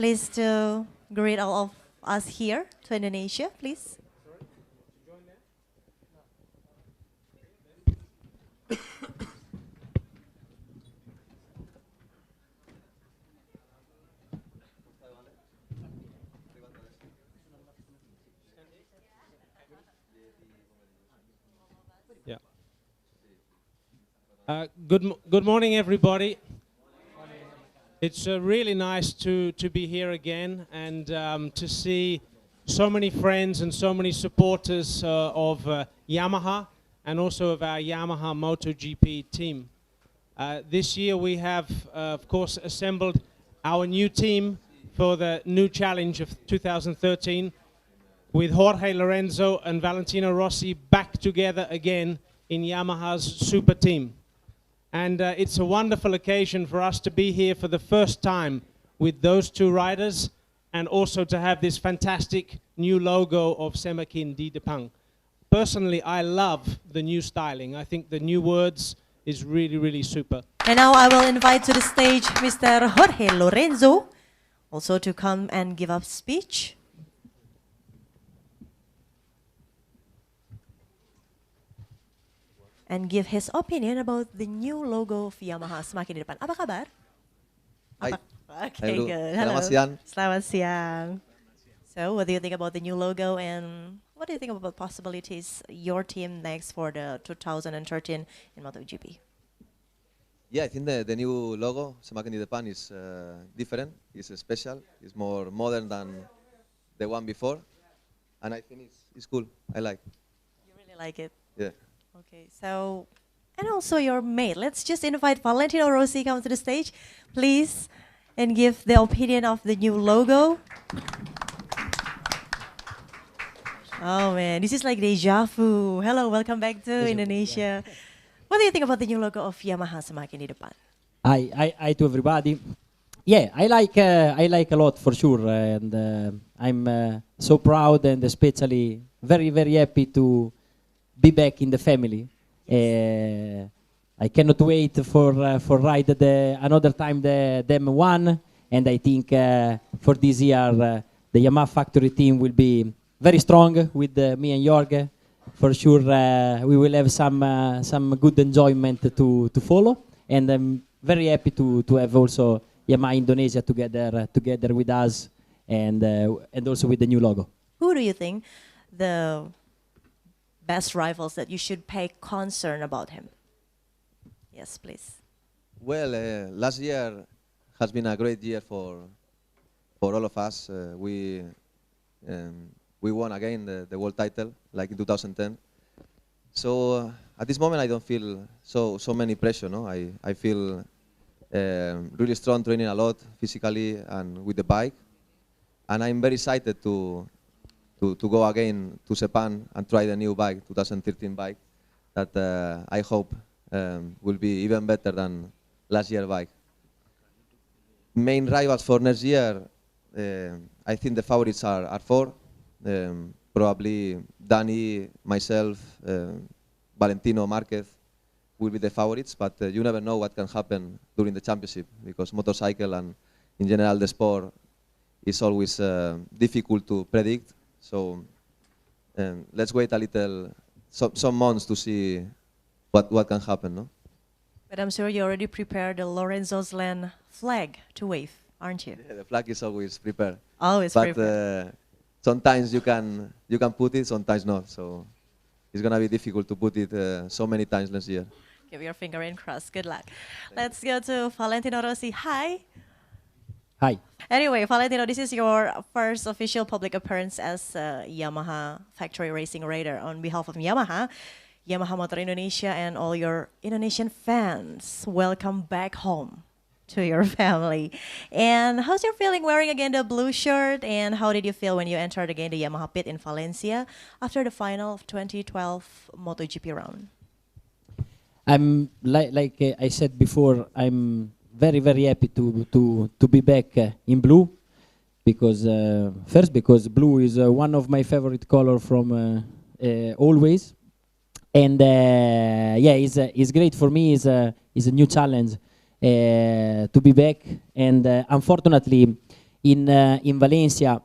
please to greet all of us here to Indonesia, please. Yeah. Good morning, everybody. It's really nice to be here again and to see so many friends and so many supporters of Yamaha and also of our Yamaha MotoGP team. This year we have, of course, assembled our new team for the new challenge of 2013 with Jorge Lorenzo and Valentino Rossi back together again in Yamaha's super team. And it's a wonderful occasion for us to be here for the first time with those two riders and also to have this fantastic new logo of Semakin di Depan. Personally, I love the new styling. I think the new words is really, really super. And now I will invite to the stage Mr. Jorge Lorenzo also to come and give a speech. And give his opinion about the new logo of Yamaha Semakin di Depan. Apa kabar? Hai. Okay, Halo. good. Selamat siang. Selamat siang. So, what do you think about the new logo and what do you think about possibilities your team next for the 2013 in MotoGP? Yeah, I think the new logo, Semakin di Depan, is different. It's special. It's more modern than the one before, and I think it's cool. I like. You really like it. Yeah. Okay, so, and also your mate. Let's just invite Valentino Rossi come to the stage, please, and give the opinion of the new logo. Oh man, this is like deja vu. Hello, welcome back to Indonesia. What do you think about the new logo of Yamaha Semakin di Depan? Hi to everybody. Yeah, I like a lot for sure, and I'm so proud and especially very happy to be back in the family. I cannot wait for ride another time the DM1, and I think for this year the Yamaha factory team will be very strong with me and Jorge. For sure, we will have some good enjoyment to follow, and I'm very happy to have also Yamaha Indonesia together with us, and also with the new logo. Who do you think the best rivals that you should pay concern about him? Yes, please. Well, last year has been a great year for all of us. We won again the world title, like in 2010. So at this moment, I don't feel so many pressure. No, I feel really strong, training a lot physically and with the bike, and I'm very excited to go again to Japan and try the new bike, 2013 bike, that I hope will be even better than last year's bike. Main rivals for next year, I think the favorites are four. Probably Danny, myself, Valentino, Marquez will be the favorites, but you never know what can happen during the championship, because motorcycle and in general the sport is always difficult to predict. So let's wait a little, some months to see what can happen, no? But I'm sure you already prepared the Lorenzo's Land flag to wave, aren't you? Yeah, the flag is always prepared. Always But prepared. sometimes you can put it, sometimes not. So it's gonna be difficult to put it so many times next year. Give your finger in cross. Good luck. Let's go to Valentino Rossi. Hi. Hi. Anyway, Valentino, this is your first official public appearance as a Yamaha factory racing rider. On behalf of Yamaha, Yamaha Motor Indonesia, and all your Indonesian fans, welcome back home to your family. And how's your feeling wearing again the blue shirt? And how did you feel when you entered again the Yamaha pit in Valencia after the final of 2012 MotoGP round? I'm like I said before, I'm very happy to be back in blue, because first because blue is one of my favorite color from always, and yeah, it's great for me. It's a new challenge to be back, and unfortunately in Valencia,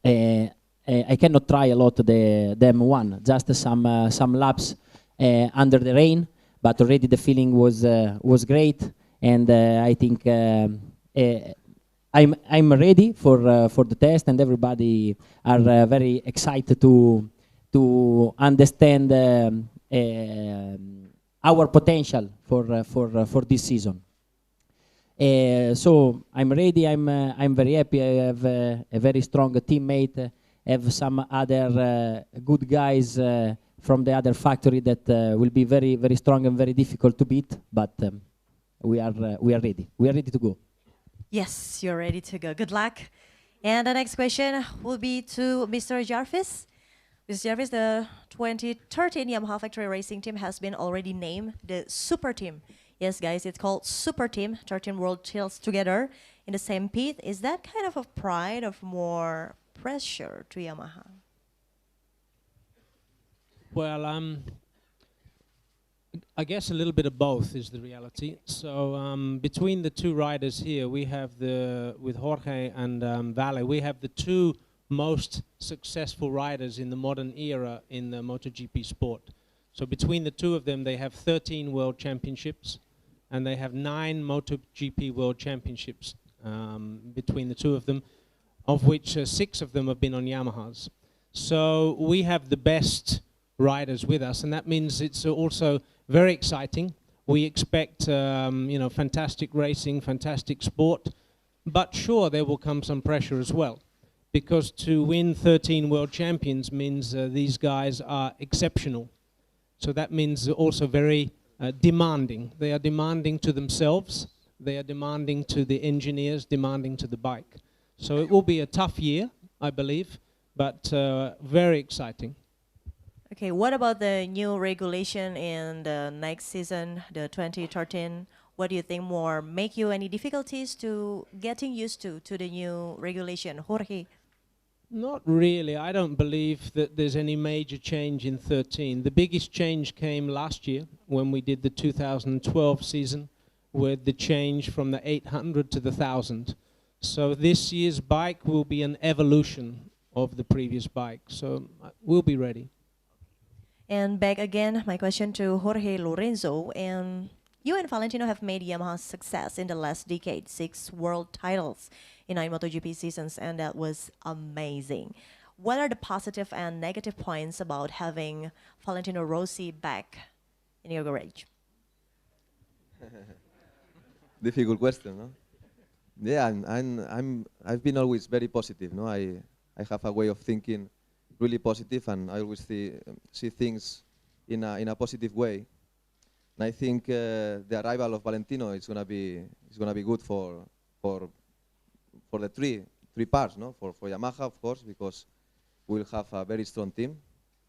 I cannot try a lot the M1, just some laps under the rain, but already the feeling was great, and I think I'm ready for the test, and everybody are very excited to understand our potential for this season. So I'm ready. I'm very happy. I have a very strong teammate. Have some other good guys from the other factory that will be very very strong and very difficult to beat. But we are ready. We are ready to go. Yes, you're ready to go. Good luck. And the next question will be to Mr. Jarvis. Mr. Jarvis, the 2013 Yamaha Factory Racing Team has been already named the Super Team. Yes, guys, it's called Super Team, 13 world titles together in the same pit. Is that kind of a pride of more pressure to Yamaha? Well, I guess a little bit of both is the reality. So between the two riders here, we have with Jorge and Vale, we have the two most successful riders in the modern era in the MotoGP sport. So between the two of them, they have 13 world championships, and they have 9 MotoGP world championships between the two of them, of which 6 of them have been on Yamahas. So we have the best riders with us, and that means it's also very exciting. We expect fantastic racing, fantastic sport, but sure, there will come some pressure as well, because to win 13 world champions means these guys are exceptional. So that means also very demanding. They are demanding to themselves, they are demanding to the engineers, demanding to the bike. So it will be a tough year, I believe, but very exciting. Okay, what about the new regulation in the next season, the 2013? What do you think more make you any difficulties to getting used to the new regulation? Jorge? Not really. I don't believe that there's any major change in 13. The biggest change came last year when we did the 2012 season with the change from the 800 to the 1000. So this year's bike will be an evolution of the previous bike. So we'll be ready. And back again, my question to Jorge Lorenzo. And you and Valentino have made Yamaha success in the last decade, 6 world titles in 9 MotoGP seasons, and that was amazing. What are the positive and negative points about having Valentino Rossi back in your garage? Difficult question, no? Yeah, I've been always very positive, no? I have a way of thinking really positive, and I always see things in a positive way. And I think the arrival of Valentino is gonna be good for the three parts, no? For Yamaha, of course, because we'll have a very strong team.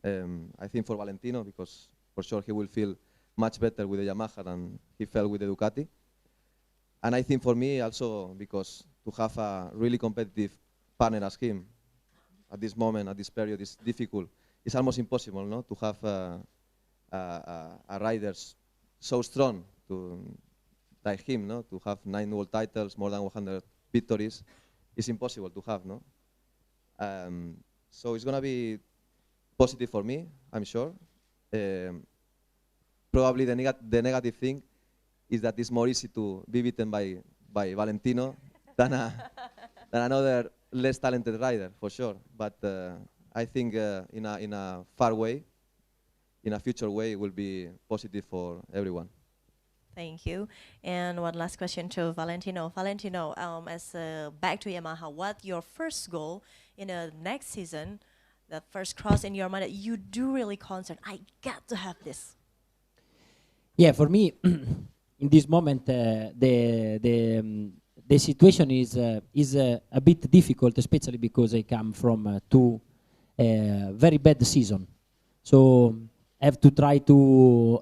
I think for Valentino, because for sure he will feel much better with the Yamaha than he felt with the Ducati. And I think for me also, because to have a really competitive partner as him at this moment, at this period, is difficult. It's almost impossible, no? To have a rider so strong like him, no? To have 9 world titles, more than 100 victories, it's impossible to have, no? So it's gonna be positive for me, I'm sure. Probably the negative thing is that it's more easy to be beaten by Valentino than another less talented rider, for sure. But I think in a far way, in a future way, it will be positive for everyone. Thank you. And one last question to Valentino. Valentino, as back to Yamaha, what your first goal in the next season, that first cross in your mind that you do really concerned, I got to have this? Yeah, for me, in this moment, the situation is a bit difficult, especially because I come from 2 very bad season. So I have to try to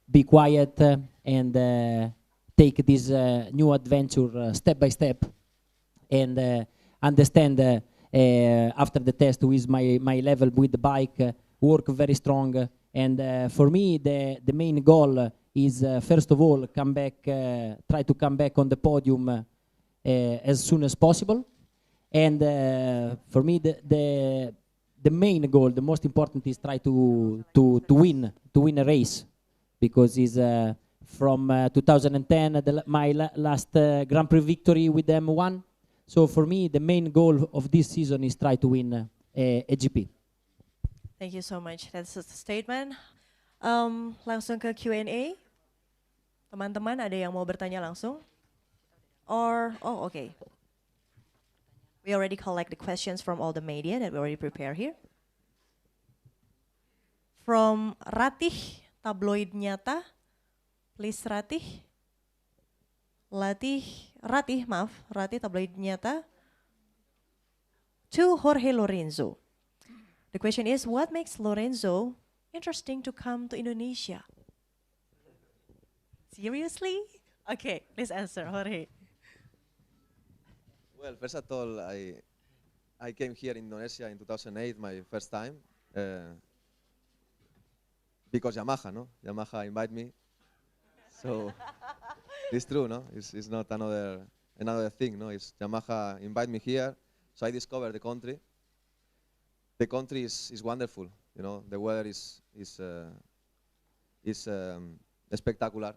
be quiet and take this new adventure step by step, and understand after the test with my level with the bike, work very strong. And for me, the main goal is first of all try to come back on the podium as soon as possible, And for me, the main goal, the most important, is try to win a race, because it's from 2010 my last Grand Prix victory with the M1. So for me, the main goal of this season is try to win a GP. Thank you so much. That's a statement. Langsung ke Q&A. Teman-teman ada yang mau bertanya langsung? Okay. We already collect the questions from all the media that we already prepare here. From Ratih, tabloid nyata. Please Ratih. Ratih tabloid nyata. To Jorge Lorenzo. The question is, what makes Lorenzo interesting to come to Indonesia? Seriously? Okay, please answer, Jorge. Well, first of all, I came here in Indonesia in 2008, my first time, because Yamaha, no? Yamaha invited me. So it's true, no? It's not another thing, no? It's Yamaha invite me here, so I discovered the country. The country is wonderful, you know. The weather is spectacular,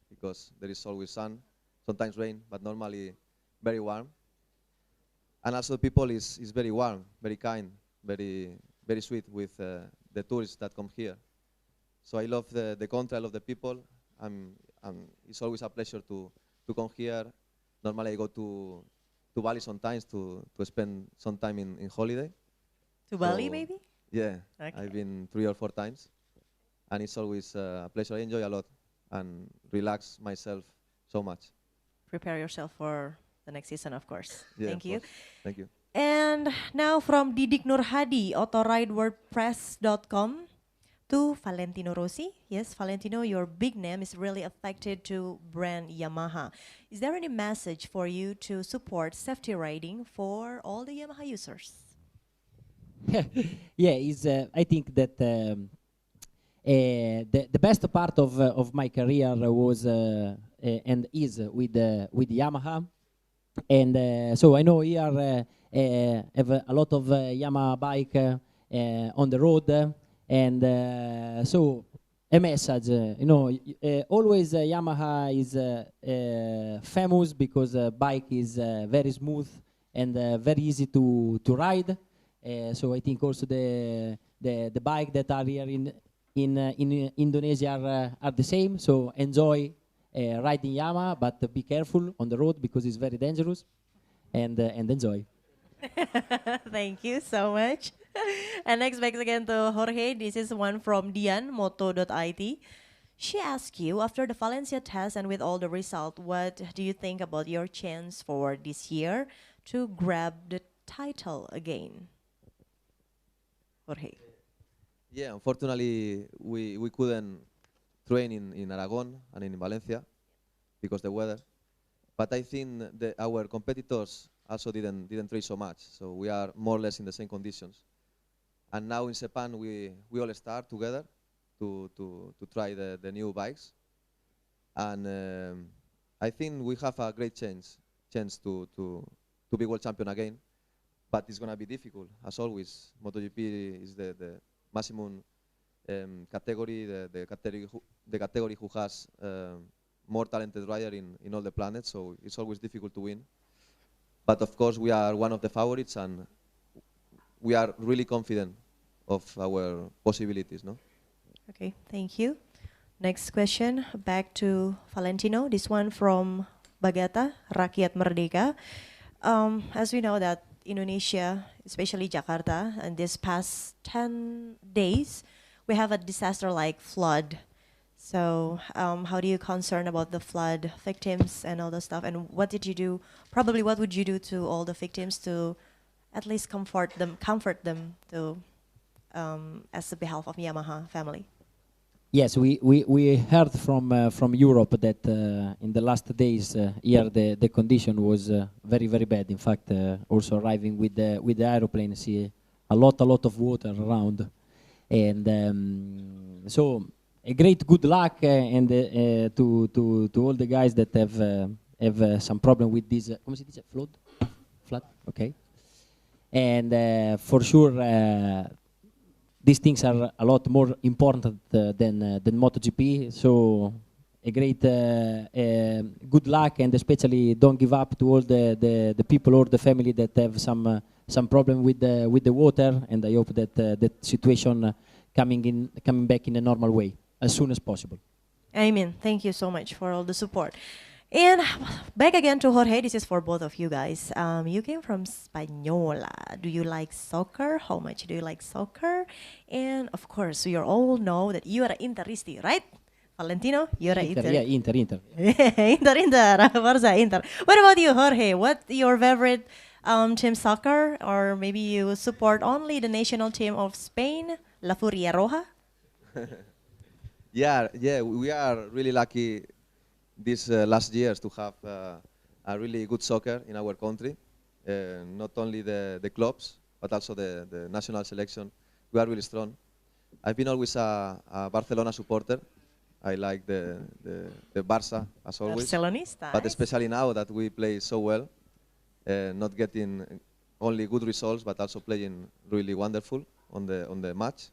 because there is always sun, sometimes rain, but normally very warm. And also people is very warm, very kind, very sweet with the tourists that come here. So I love the country, I love the people. It's always a pleasure to come here. Normally I go to Bali sometimes to spend some time in holiday. To Bali maybe? Yeah, Okay. I've been 3 or 4 times. And it's always a pleasure. I enjoy a lot and relax myself so much. Prepare yourself for the next season, of course. Yeah, Thank of you. course. Thank you. And now from Didik Nurhadi, autoridewordpress.com, to Valentino Rossi. Yes, Valentino, your big name is really affected to brand Yamaha. Is there any message for you to support safety riding for all the Yamaha users? Yeah, I think that the best part of my career was and is with Yamaha, and so I know here have a lot of Yamaha bike on the road, and so a message, always Yamaha is famous because bike is very smooth and very easy to ride. So I think also the bike that are here in Indonesia are the same. So enjoy riding Yamaha, but be careful on the road because it's very dangerous, and enjoy. Thank you so much. And next back again to Jorge. This is one from Dian, moto.it. She asked you, after the Valencia test and with all the result, what do you think about your chance for this year to grab the title again? Jorge. Yeah, unfortunately, we couldn't train in Aragon and in Valencia because the weather. But I think our competitors also didn't train so much, so we are more or less in the same conditions. And now in Japan, we all start together to try the new bikes. And I think we have a great chance to be world champion again. But it's going to be difficult, as always. MotoGP is the maximum category, the category who has more talented rider in all the planets, so it's always difficult to win. But of course, we are one of the favorites, and we are really confident of our possibilities, no? Okay, thank you. Next question, back to Valentino. This one from Bagata, Rakyat Merdeka. As we know that Indonesia, especially Jakarta, and this past 10 days, we have a disaster like flood. So how do you concern about the flood victims and all the stuff? And what did you do? Probably what would you do to all the victims to at least comfort them to as the behalf of Yamaha family? Yes, we heard from Europe that in the last days here the condition was very bad. In fact, also arriving with the aeroplane, see a lot of water around, and so a great good luck and to all the guys that have some problem with this. ¿Cómo se dice? Flood? Okay. and for sure these things are a lot more important than MotoGP. So a great good luck, and especially don't give up to all the people or the family that have some problem with the water. And I hope that that situation coming back in a normal way as soon as possible. Amen. Thank you so much for all the support. And back again to Jorge. This is for both of you guys. You came from Spañola. Do you like soccer? How much do you like soccer? And of course, we all know that you are Interisti, right? Valentino, you're Inter. Yeah, Inter. Inter, Barça, Inter. What about you, Jorge? What your favorite team soccer? Or maybe you support only the national team of Spain, La Furia Roja? Yeah, we are really lucky these last years to have a really good soccer in our country. Not only the clubs, but also the national selection. We are really strong. I've been always a Barcelona supporter. I like the Barça, as always. Barcelonista. But especially now that we play so well, not getting only good results, but also playing really wonderful on the match.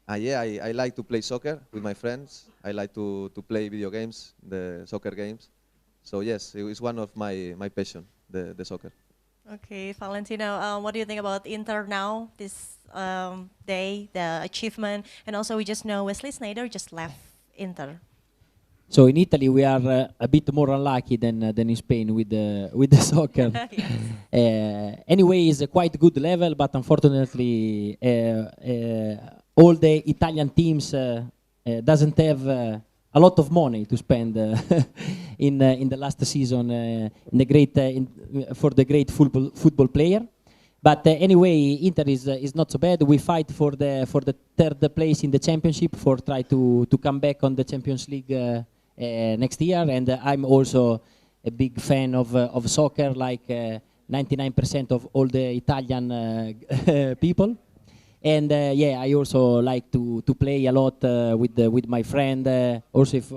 Yeah, I like to play soccer with my friends. I like to play video games, the soccer games. So yes, it's one of my passion, the soccer. Okay, Valentino, what do you think about Inter now, this day, the achievement? And also we just know Wesley Sneijder just left Inter. So in Italy we are a bit more unlucky than in Spain with the soccer. Anyway, it's a quite good level, but unfortunately all the Italian teams doesn't have a lot of money to spend in the last season for the great football player. But anyway, Inter is not so bad. We fight for the third place in the championship for try to come back on the Champions League next year. And I'm also a big fan of soccer, like 99% of all the Italian people. And yeah, I also like to play a lot with my friend. Also, if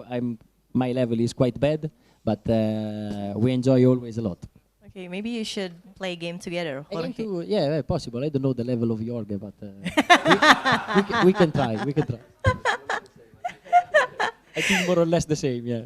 my level is quite bad, but we enjoy always a lot. Okay, maybe you should play a game together. Yeah, possible. I don't know the level of Jorge, but we can try. We can try. I think more or less the same. Yeah.